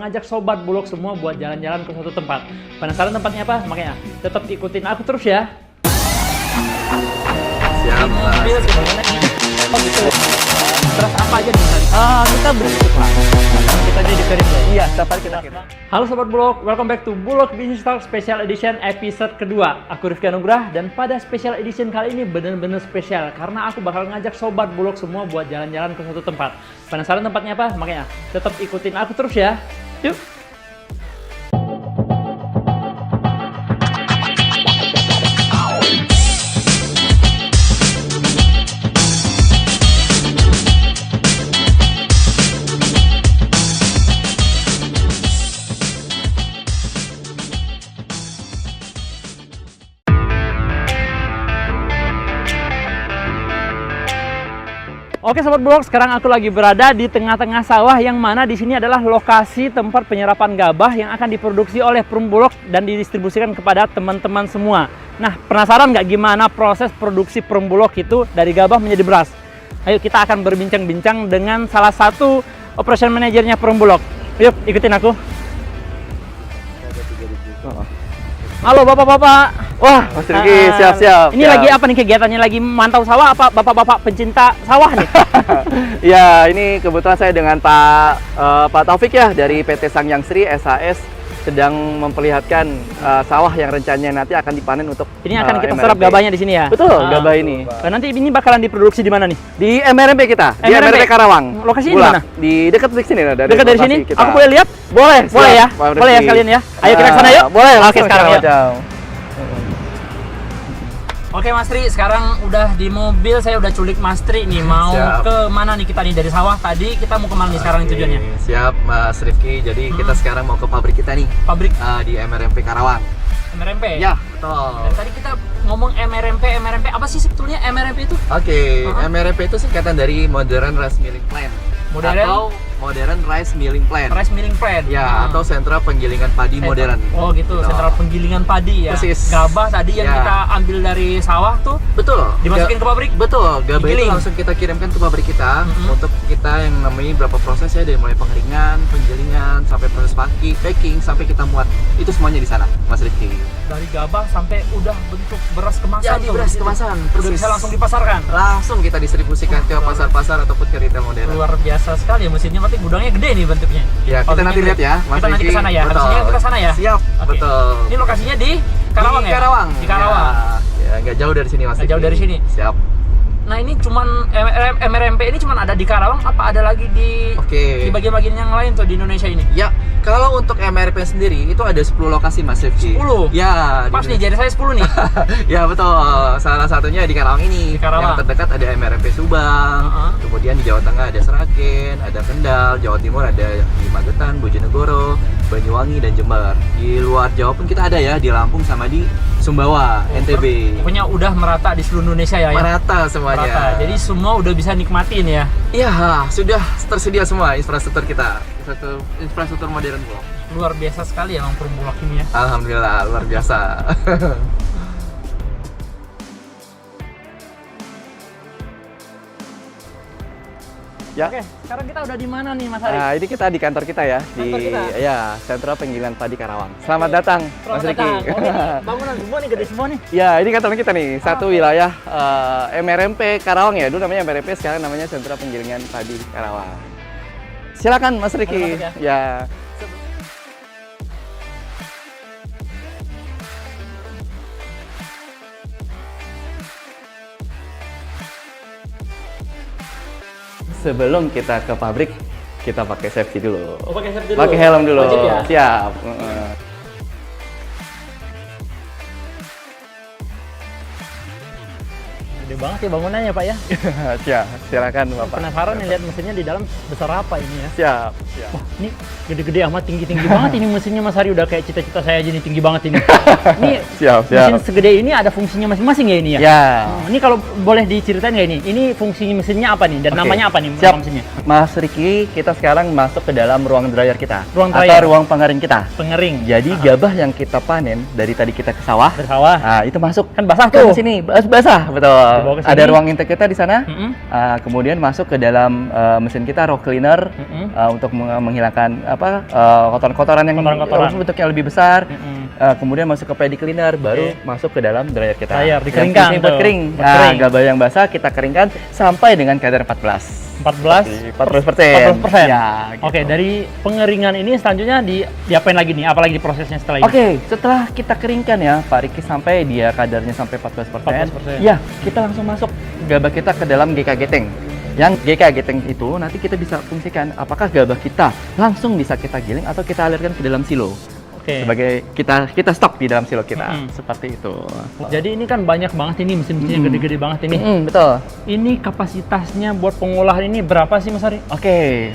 Ngajak sobat bulog semua buat jalan-jalan ke suatu tempat. Penasaran tempatnya apa? Makanya tetap ikutin aku terus ya. Siap, Mobil sebenarnya ini. Oh gitu. Terus apa aja nih? Kita berisik lah. Kita jadi kirim ya. Iya, setiap hari kita kirim. Halo sobat bulog, welcome back to Bulog Business Talk Special Edition episode kedua. Aku Rifki Anugrah dan pada special edition kali ini bener-bener spesial karena aku bakal ngajak sobat bulog semua buat jalan-jalan ke suatu tempat. Penasaran tempatnya apa? Makanya tetap ikutin aku terus ya. Yuk. Oke sobat bulog, sekarang aku lagi berada di tengah-tengah sawah yang mana di sini adalah lokasi tempat penyerapan gabah yang akan diproduksi oleh Perumbulok dan didistribusikan kepada teman-teman semua. Nah, penasaran nggak gimana proses produksi Perumbulok itu dari gabah menjadi beras? Ayo kita akan berbincang-bincang dengan salah satu operation manajernya Perumbulok. Yuk, ikutin aku. Halo bapak-bapak. Wah, Mas Rifki, siap-siap. Ini lagi apa nih kegiatannya? Lagi mantau sawah apa bapak-bapak pencinta sawah nih? Ya, ini kebetulan saya dengan Pak Taufik ya dari PT Sangyang Sri SAS sedang memperlihatkan sawah yang rencananya nanti akan dipanen untuk Ini akan kita MRMP. serap gabahnya di sini ya? Betul, gabah ini. Nanti ini bakalan diproduksi di mana nih? Di MRMP kita, di MRMP MRMP Karawang. Lokasinya di Bulak. mana? Di dekat di sini dari Dekat dari lokasi sini? kita. Aku boleh lihat? Boleh, Boleh ya? Pak Boleh ya Rifki. sekalian ya? Ayo kita ke sana yuk? Boleh, Oke langsung sekarang yuk. jauh. Oke Mas Tri, sekarang udah di mobil, saya udah culik Mas Tri nih. Mau Siap. ke mana nih kita nih dari sawah tadi? Kita mau kemana nih sekarang Oke, tujuannya? Siap Mas Rifki, jadi kita sekarang mau ke pabrik kita nih, Pabrik di MRMP Karawang. MRMP? Ya, betul. Dan tadi kita ngomong MRMP apa sih sebetulnya MRMP itu? Oke, MRMP itu singkatan dari Modern Rice Milling Plant. Modern? Atau Modern Rice Milling Plant. Rice Milling Plant? Ya, atau sentra penggilingan padi modern. Oh gitu, sentral penggilingan padi ya? Persis. Gabah tadi yang Ya. kita ambil dari sawah tuh Betul. dimasukin ke pabrik? Betul, gabah itu Digiling. langsung kita kirimkan ke pabrik kita Mhm. untuk kita yang namanya berapa proses ya, dari mulai pengeringan, penggilingan, sampai proses packing, sampai kita muat. Itu semuanya di sana, Mas Rifki. Dari gabah sampai udah bentuk beras kemasan Jadi tuh, beras gitu. kemasan, Udah persis. bisa langsung dipasarkan? Langsung kita distribusikan ke pasar-pasar ataupun ke retail modern. Luar biasa sekali ya mesinnya, berarti gudangnya gede nih bentuknya. Ya, kita Pabriknya nanti gede. lihat ya, Mas Kita nanti Rifki. ke sana ya, habis Betul. ini kita sana ya? Siap, Oke. betul. Ini lokasinya di Karawang Di ya? Karawang. Di Karawang. Ya, nggak jauh dari sini Mas Nggak jauh Rifki. dari sini. Siap. Nah ini cuman MRMP ini cuman ada di Karawang apa ada lagi di Oke. di bagian-bagian yang lain tuh di Indonesia ini? Ya, kalau untuk MRP sendiri itu ada 10 lokasi Mas Rifki. 10? Ya, Pas nih, jadi saya 10 nih. Ya betul, salah satunya di Karawang ini. Di Karawang. Yang terdekat ada MRMP Subang, kemudian di Jawa Tengah ada Seragen, ada Kendal, Jawa Timur ada di Magetan, Bojonegoro, Banyuwangi, dan Jember. Di luar Jawa pun kita ada ya, di Lampung sama di Sumbawa, NTB. Pokoknya udah merata di seluruh Indonesia ya? Merata semuanya. Merata. Jadi semua udah bisa nikmatin ya? Iya, sudah tersedia semua infrastruktur kita, infrastruktur modern Bulog. Luar biasa sekali emang Perumbulok ini ya. Alhamdulillah, luar biasa. Ya. Oke, sekarang kita udah di mana nih Mas Ari? Nah, ini kita di kantor kita ya, Kantor di kita? ya, Sentra Penggilingan Padi Karawang. Selamat datang, Mas Riki. datang. Oh, ini bangunan semua nih, gede semua nih. Ya, ini kantor kita nih, satu wilayah MRMP Karawang ya. Dulu namanya MRMP, sekarang namanya Sentra Penggilingan Padi Karawang. Silakan Mas Riki. Boleh masuk Ya. Sebelum kita ke pabrik, kita pakai safety dulu. Oh, pakai helm dulu. Pakai helm dulu. Wajib ya? Siap. Gede banget ya bangunannya Pak ya. Siap. Silakan Bapak. Penasaran nih lihat mesinnya di dalam besar apa ini ya. Siap. Siap. Wah, ini gede-gede amat, tinggi-tinggi banget ini mesinnya Mas Hari, udah kayak cita-cita saya aja nih, tinggi banget ini. Ini Siap. mesin segede ini ada fungsinya masing-masing ya ini ya? Ya. Oh, ini kalau boleh diceritain nggak ini? Ini fungsi mesinnya apa nih dan Oke. namanya apa nih Siap. nama mesinnya? Mas Riki, kita sekarang masuk ke dalam ruang dryer kita. Ruang atau dryer? ruang pengering kita. Pengering. Jadi gabah yang kita panen dari tadi kita ke sawah, Bersawah. nah itu masuk Kan basah ke tuh. sini, basah, betul. bawa ke sini. ada ruang intake kita di sana. Mm-mm. Kemudian masuk ke dalam mesin kita row cleaner Mm-mm. untuk menghilangkan kotoran-kotoran yang Kotoran-kotoran. bentuknya lebih besar. Mm-mm. Kemudian masuk ke paddy cleaner, baru masuk ke dalam dryer kita. Dryer, Yang dikeringkan fungsinya buat tuh. kering. Buat kering. Gabah yang basah kita keringkan sampai dengan kadar 14%. 14%. 40%. Ya, gitu. Oke, dari pengeringan ini selanjutnya diapain lagi nih? Apalagi di prosesnya setelah ini? Oke, setelah kita keringkan ya, Pak Riki, sampai dia kadarnya sampai 14%. 14%. Ya, kita langsung masuk gabah kita ke dalam GK Geteng. Yang GK Geteng itu nanti kita bisa fungsikan apakah gabah kita langsung bisa kita giling atau kita alirkan ke dalam silo. Oke. Sebagai kita stok di dalam silo kita. Mm-mm. Seperti itu. Jadi ini kan banyak banget ini mesin-mesinnya gede-gede banget ini. Betul. Ini kapasitasnya buat pengolahan ini berapa sih Mas Ari? Oke,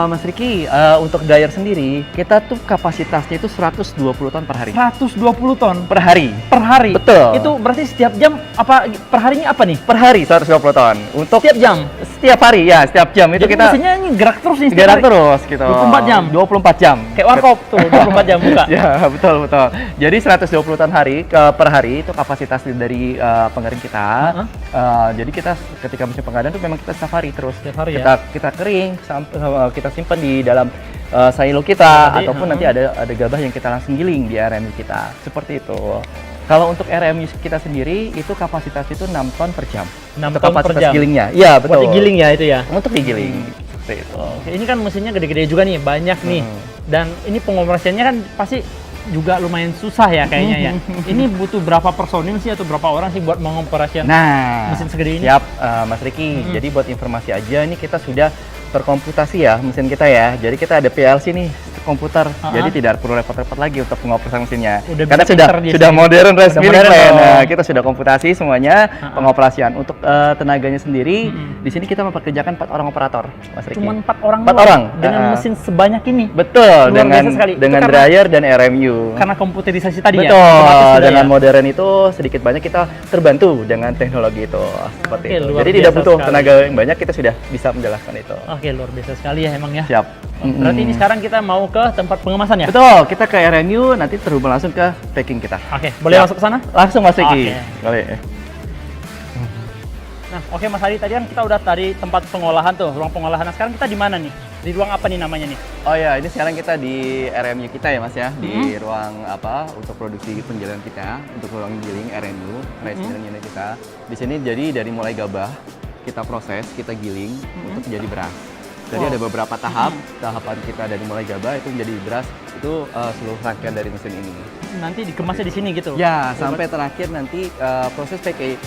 Mas Riki, untuk dryer sendiri kita tuh kapasitasnya itu 120 ton per hari. 120 ton Per hari. per hari. Betul. Itu berarti setiap jam apa per harinya apa nih? Per hari 120 ton. Untuk Setiap jam. setiap hari ya, setiap jam itu Jadi kita mesinnya ini gerak terus nih setiap gerak hari? terus gitu. 24 jam? 24 jam. Kayak warkop tuh 24 jam buka. Ya, betul. Jadi 120 ton per hari itu kapasitas dari pengering kita. Jadi kita ketika musim pengadaan tuh memang kita safari terus. Setiap hari Kita kering sampai kita simpan di dalam silo kita Tadi, ataupun nanti ada gabah yang kita langsung giling di RMU kita. Seperti itu. Kalau untuk RMU kita sendiri itu kapasitas itu 6 ton per jam. 6 Untuk ton per kapasitas jam. gilingnya. Iya, betul. Buat digiling ya itu ya. Untuk digiling. Seperti itu. Oke, ini kan mesinnya gede-gede juga nih, banyak nih. Dan ini pengoperasiannya kan pasti juga lumayan susah ya kayaknya ya. Ini butuh berapa personil sih atau berapa orang sih buat mengoperasikan Nah, mesin segede ini? siap Mas Riki. Jadi buat informasi aja, ini kita sudah terkomputasi ya mesin kita ya. Jadi kita ada PLC nih komputer. Jadi tidak perlu repot-repot lagi untuk pengoperasian mesinnya. Udah Karena bisa sudah pinter dia sudah sih. modern Udah resmi modern plan. dong. Nah, kita sudah komputasi semuanya pengoperasian. Untuk tenaganya sendiri di sini kita memperkerjakan 4 orang operator, Mas Riki. Cuma 4 orang 4 doang orang. dengan mesin sebanyak ini. Betul, Luar biasa dengan sekali. Itu dengan karena- dryer dan RMU. Karena komputerisasi tadi ya. Betul, otomatis sudah dengan ya? modern itu sedikit banyak kita terbantu dengan teknologi itu seperti Oke, itu. luar Jadi tidak biasa butuh sekali. tenaga yang banyak, kita sudah bisa menjelaskan itu. Oke, luar biasa sekali ya emang ya. Siap. Berarti ini sekarang kita mau ke tempat pengemasan ya? Betul, kita ke RMU nanti terhubung langsung ke packing kita. Oke, boleh Siap. masuk ke sana? Langsung Mas Riki. Oke. Boleh. Nah, oke Mas Ari, tadi kan kita udah tadi tempat pengolahan tuh, ruang pengolahan. Nah, sekarang kita di mana nih? Di ruang apa nih namanya nih? Oh ya, ini sekarang kita di RMU kita ya Mas ya, di ruang apa untuk produksi penjalanan kita, untuk ruang giling RMU, rice milling unit kita. Di sini jadi dari mulai gabah kita proses, kita giling untuk jadi beras. Jadi ada beberapa tahapan kita dari mulai gabah itu menjadi beras, itu seluruh rangkaian dari mesin ini. Nanti dikemasnya di sini gitu. Ya, sampai terakhir nanti proses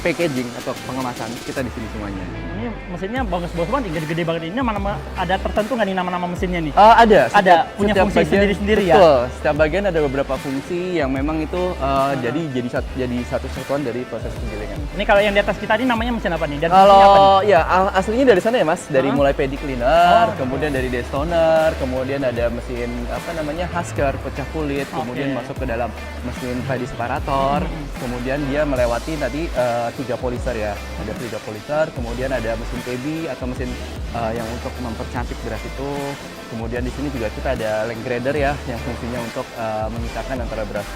packaging atau pengemasan kita di sini semuanya. Ini mesinnya bagus-bagus banget, gede-gede banget. Ini nama-nama ada tertentu nggak nih nama-nama mesinnya nih? Ada. Ada, punya fungsi sendiri-sendiri ya? Betul. Setiap bagian ada beberapa fungsi yang memang itu jadi satu satuan dari proses penggilingan. Ini kalau yang di atas kita ini namanya mesin apa nih? Dan fungsinya apa nih? Kalau ya aslinya dari sana ya Mas, dari mulai paddy cleaner, kemudian dari destoner, kemudian ada mesin apa namanya husker pecah kulit, kemudian masuk ke dalam mesin paddy separator, kemudian dia melewati tadi 3 polisher ya, ada 3 polisher, kemudian ada mesin KB atau mesin yang untuk mempercantik beras itu, kemudian di sini juga kita ada length grader ya, yang fungsinya untuk memisahkan antara beras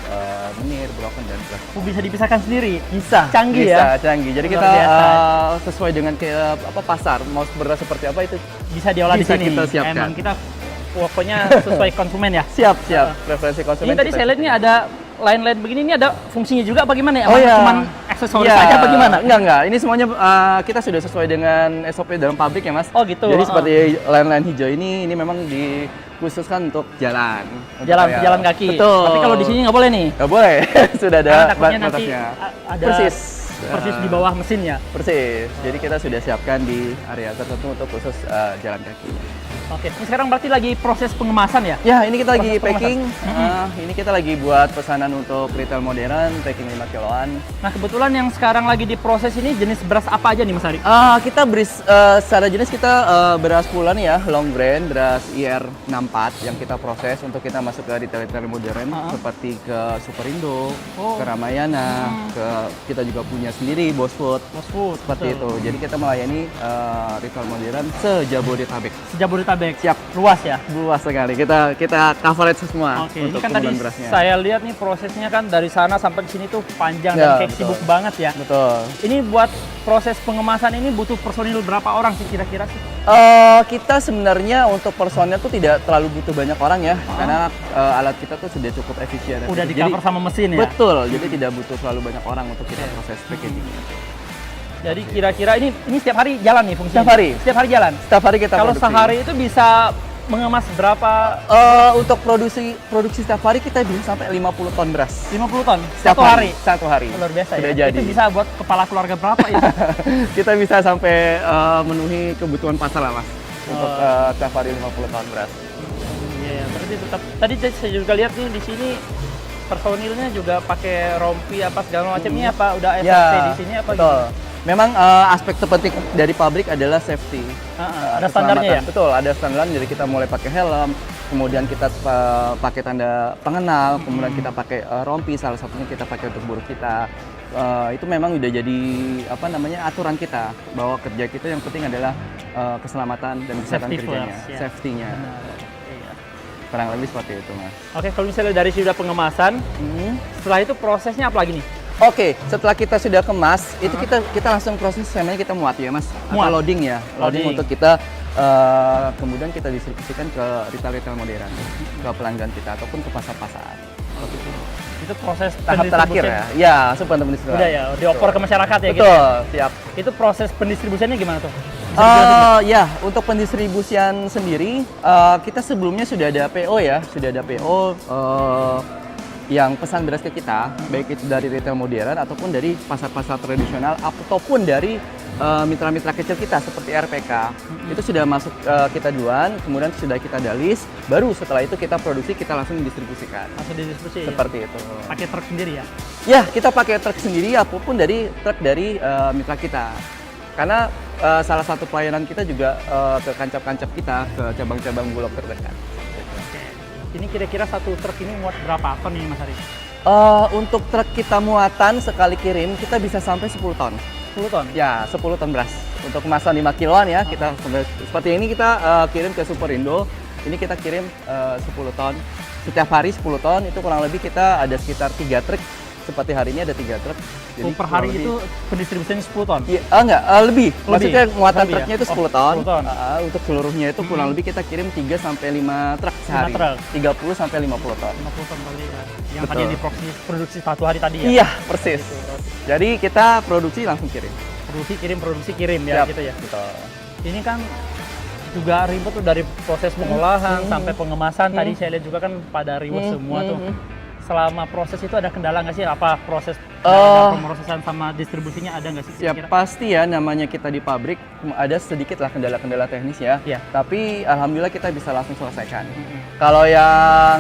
menir, broken dan beras. Bisa dipisahkan sendiri? Bisa. Canggih Bisa, ya? canggih. Jadi Luar kita biasa. sesuai dengan pasar mau beras seperti apa itu Bisa diolah di bisa sini. kita siapkan. Emang kita pokoknya sesuai konsumen ya? siap. Preferensi konsumen. Ini tadi kita- saya lihat nih ada lain-lain begini, ini ada fungsinya juga apa gimana ya? Oh Apa ya. Cuman aksesoris Iya. aja apa gimana? Enggak. Ini semuanya kita sudah sesuai dengan SOP dalam pabrik ya Mas. Oh gitu. Jadi seperti line-line hijau ini memang dikhususkan untuk jalan. Untuk jalan kaki. Betul. Tapi kalau di sini nggak boleh nih. Nggak boleh. Sudah ada Karena takutnya nanti batasnya. ada Persis. persis di bawah mesinnya. Persis. Jadi kita sudah siapkan di area tertentu untuk khusus jalan kaki. Oke, ini sekarang berarti lagi proses pengemasan ya? Ya, ini kita lagi Proses packing. Ini kita lagi buat pesanan untuk retail modern, packing 5 kiloan. Nah, kebetulan yang sekarang lagi diproses ini jenis beras apa aja nih Mas Ari? Kita secara jenis kita beras pulen ya, long grain, beras IR 64 yang kita proses untuk kita masuk ke retail modern seperti ke Superindo, ke Ramayana, kita juga punya sendiri Bosfood. Bosfood, Seperti itu. Jadi kita melayani retail modern se-Jabodetabek. Jabodetabek Jabodetabek. Siap. Luas ya. Luas sekali. Kita coverage semua Oke, ini untuk kan tadi penggunaan berasnya. saya lihat nih prosesnya kan dari sana sampai ke sini tuh panjang Ya, dan kayak betul. sibuk banget ya. Betul. Ini buat proses pengemasan ini butuh personil berapa orang sih kira-kira sih? Kita sebenarnya untuk personel tuh tidak terlalu butuh banyak orang ya, karena alat kita tuh sudah cukup efisien. Udah di Jadi- cover sama mesin ya? Betul, jadi tidak butuh terlalu banyak orang untuk kita proses packaging. Jadi kira-kira ini setiap hari jalan nih fungsinya? Setiap hari. Setiap hari jalan? Setiap hari kita Kalau produksi. sehari itu bisa mengemas berapa? Untuk produksi setiap hari kita bisa sampai 50 ton beras. 50 ton? Setiap Satu hari? Satu hari. Luar biasa Sudah ya? jadi. Itu bisa buat kepala keluarga berapa ya? Kita bisa sampai memenuhi kebutuhan pasar lah mas. Untuk setiap hari 50 ton beras. Iya, berarti tetap. Tadi saya juga lihat nih di sini personilnya juga pakai rompi apa segala macamnya apa udah SOP di sini apa betul. gitu? Memang aspek terpenting dari pabrik adalah safety. Ada standarnya ya? Betul, ada standar. Jadi kita mulai pakai helm, kemudian kita pakai tanda pengenal, kemudian kita pakai rompi, salah satunya kita pakai untuk buruh kita. Itu memang udah jadi aturan kita bahwa kerja kita yang penting adalah keselamatan dan kesehatan Safety kerjanya, first, ya. safety-nya. Iya. Kurang lebih seperti itu mas. Oke, kalau misalnya dari sudah pengemasan, setelah itu prosesnya apa lagi nih? Oke, setelah kita sudah kemas, itu kita langsung proses namanya kita muat ya mas, Muat. atau loading ya, Loading. untuk kita kemudian kita distribusikan ke retail modern, ke pelanggan kita ataupun ke pasar-pasar. Itu proses Tahap terakhir ya, ya sebelum pendistribusian. Udah ya, dioper ke masyarakat ya gitu. Betul, siap. Itu proses pendistribusiannya gimana tuh? Ya, untuk pendistribusian sendiri, kita sebelumnya sudah ada PO ya, sudah ada PO yang pesan beras ke kita, baik itu dari retail modern ataupun dari pasar-pasar tradisional ataupun dari mitra-mitra kecil kita seperti RPK. Itu sudah masuk kita duluan, kemudian sudah kita dalis, baru setelah itu kita produksi, kita langsung didistribusikan. Langsung didistribusi. Seperti itu. Pakai truk sendiri ya? Ya, kita pakai truk sendiri apapun dari truk dari mitra kita. Karena salah satu pelayanan kita juga ke kancap-kancap kita, ke cabang-cabang Bulog terdekat. Ini kira-kira satu truk ini muat berapa ton ini Mas Ari? Untuk truk kita muatan sekali kirim kita bisa sampai 10 ton. 10 ton? Ya, 10 ton beras. Untuk kemasan 5 kiloan ya, kita seperti ini kita kirim ke Superindo. Ini kita kirim 10 ton. Setiap hari 10 ton, itu kurang lebih kita ada sekitar 3 truk. Seperti hari ini ada 3 truk. Per hari itu pendistribusiannya 10 ton? Iya, enggak, lebih. Maksudnya muatan Lebih ya? truknya itu 10 Oh, ton. 10 ton. Untuk seluruhnya itu kurang lebih kita kirim 3 sampai 5 truk sehari. truk. 30 sampai 50 ton. 50 ton kali ya. Yang Betul. tadi diproduksi satu hari tadi ya? Iya, persis. Jadi kita produksi langsung kirim. Produksi kirim ya Siap. gitu ya? Betul. Ini kan juga ribet tuh dari proses pengolahan sampai pengemasan. Tadi saya lihat juga kan pada ribet semua tuh. Selama proses itu ada kendala nggak sih? Apa proses pemrosesan sama distribusinya ada nggak sih Ya kira-kira? pasti ya, namanya kita di pabrik ada sedikit lah kendala-kendala teknis ya. Iya. Tapi alhamdulillah kita bisa langsung selesaikan. Kalau yang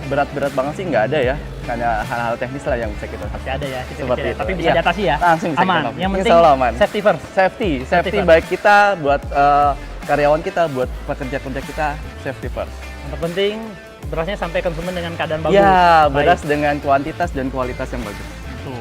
berat-berat banget sih nggak ada ya, karena hal-hal teknis lah yang bisa kita Pasti ada ya, kecil-kecil Seperti ya. itu. Tapi bisa Iya. diatasi ya? Langsung bisa Aman. kita Yang Insya penting Allah aman. safety first. Safety first. baik kita buat karyawan kita, buat pekerja-kerja kita, safety first. Yang penting berasnya sampai konsumen dengan keadaan bagus. Ya, Baik. beras dengan kuantitas dan kualitas yang bagus. Tuh.